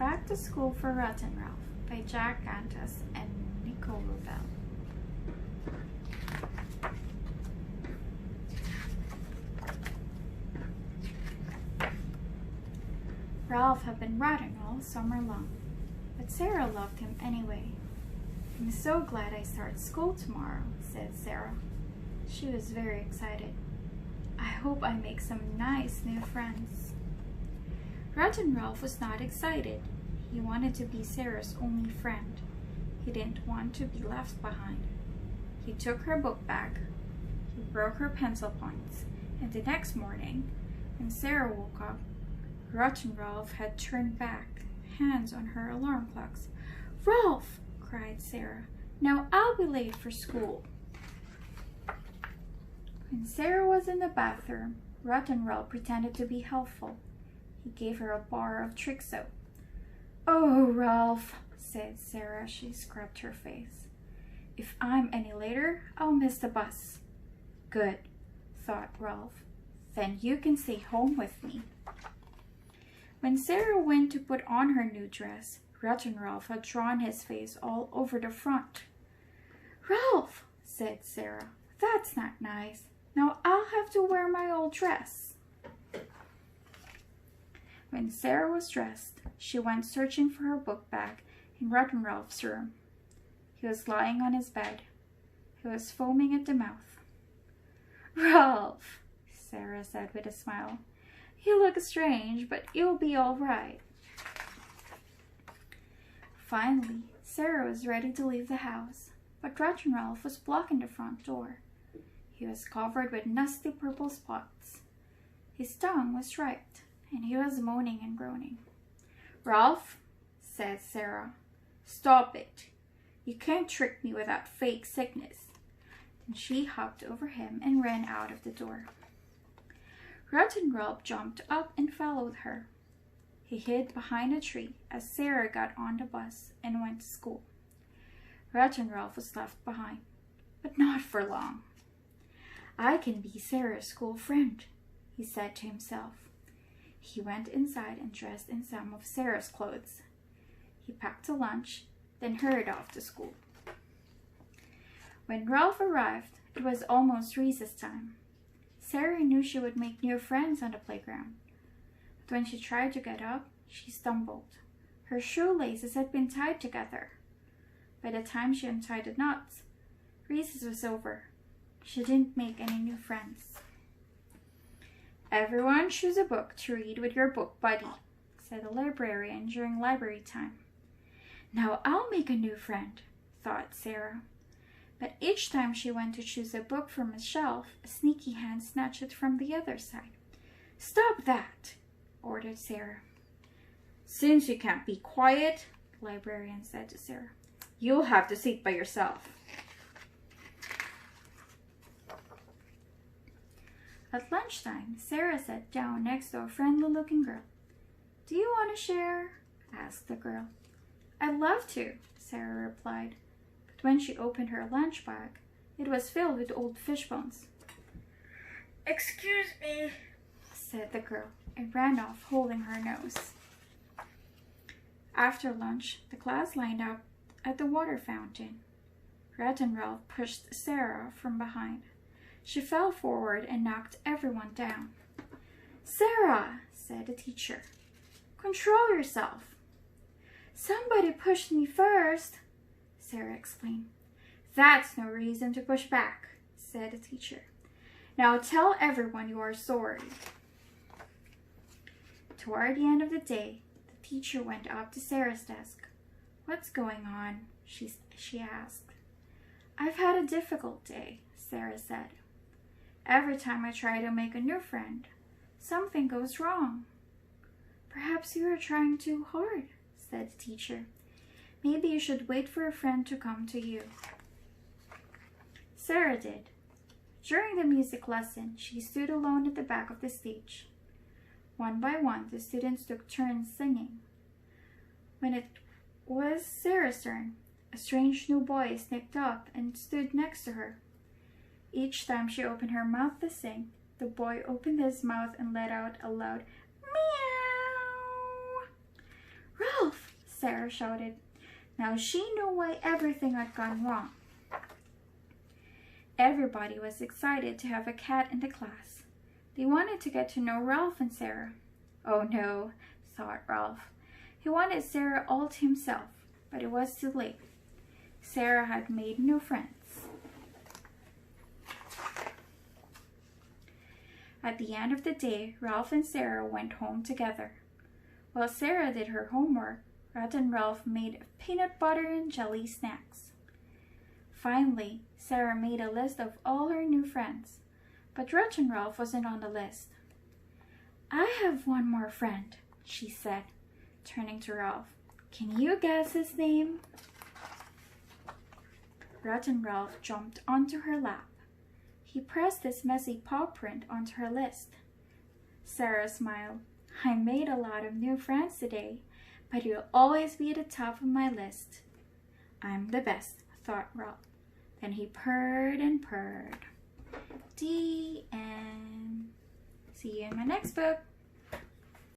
Back to School for Rotten Ralph by Jack Gantos and Nicole Rubel. Ralph had been rotten all summer long, but Sarah loved him anyway. "I'm so glad I start school tomorrow," said Sarah. She was very excited. "I hope I make some nice new friends." Rotten Ralph was not excited. He wanted to be Sarah's only friend. He didn't want to be left behind. He took her book bag. He broke her pencil points, and the next morning, when Sarah woke up, Rotten Ralph had turned back, hands on her alarm clocks. "Ralph!" cried Sarah. "Now I'll be late for school." When Sarah was in the bathroom, Rotten Ralph pretended to be helpful. He gave her a bar of trick soap. "Oh, Ralph," said Sarah as she scrubbed her face. "If I'm any later, I'll miss the bus." "Good," thought Ralph. "Then you can stay home with me." When Sarah went to put on her new dress, Rotten Ralph had drawn his face all over the front. "Ralph," said Sarah, "that's not nice. Now I'll have to wear my old dress." When Sarah was dressed, she went searching for her book bag in Rotten Ralph's room. He was lying on his bed. He was foaming at the mouth. "Ralph," Sarah said with a smile, "you look strange, but you'll be all right." Finally, Sarah was ready to leave the house, but Rotten Ralph was blocking the front door. He was covered with nasty purple spots. His tongue was striped, and he was moaning and groaning. "Ralph," said Sarah, "stop it. You can't trick me with that fake sickness." Then she hopped over him and ran out of the door. Rotten Ralph jumped up and followed her. He hid behind a tree as Sarah got on the bus and went to school. Rotten Ralph was left behind, but not for long. "I can be Sarah's school friend," he said to himself. He went inside and dressed in some of Sarah's clothes. He packed a lunch, then hurried off to school. When Ralph arrived, it was almost recess time. Sarah knew she would make new friends on the playground. But when she tried to get up, she stumbled. Her shoelaces had been tied together. By the time she untied the knots, recess was over. She didn't make any new friends. "Everyone choose a book to read with your book buddy," said the librarian during library time. "Now I'll make a new friend," thought Sarah. But each time she went to choose a book from a shelf, a sneaky hand snatched it from the other side. "Stop that," ordered Sarah. "Since you can't be quiet," the librarian said to Sarah, "you'll have to sit by yourself." At lunchtime, Sarah sat down next to a friendly-looking girl. "Do you want to share?" asked the girl. "I'd love to," Sarah replied. But when she opened her lunch bag, it was filled with old fish bones. "Excuse me," said the girl, and ran off holding her nose. After lunch, the class lined up at the water fountain. Rotten Ralph pushed Sarah from behind. She fell forward and knocked everyone down. "Sarah," said the teacher, "control yourself." "Somebody pushed me first," Sarah explained. "That's no reason to push back," said the teacher. "Now tell everyone you are sorry." Toward the end of the day, the teacher went up to Sarah's desk. "What's going on?" she asked. "I've had a difficult day," Sarah said. "Every time I try to make a new friend, something goes wrong." "Perhaps you are trying too hard," said the teacher. "Maybe you should wait for a friend to come to you." Sarah did. During the music lesson, she stood alone at the back of the stage. One by one, the students took turns singing. When it was Sarah's turn, a strange new boy sneaked up and stood next to her. Each time she opened her mouth to sing, the boy opened his mouth and let out a loud meow. "Ralph!" Sarah shouted. Now she knew why everything had gone wrong. Everybody was excited to have a cat in the class. They wanted to get to know Ralph and Sarah. Oh no, thought Ralph. He wanted Sarah all to himself, but it was too late. Sarah had made no friends. At the end of the day, Ralph and Sarah went home together. While Sarah did her homework, Rat and Ralph made peanut butter and jelly snacks. Finally, Sarah made a list of all her new friends, but Rat and Ralph wasn't on the list. I have one more friend, she said, turning to Ralph. Can you guess his name? Rat and Ralph jumped onto her lap. He pressed his messy paw print onto her list. Sarah smiled. I made a lot of new friends today, but you'll always be at the top of my list. I'm the best, thought Ralph. Then he purred and purred. The end. See you in my next book.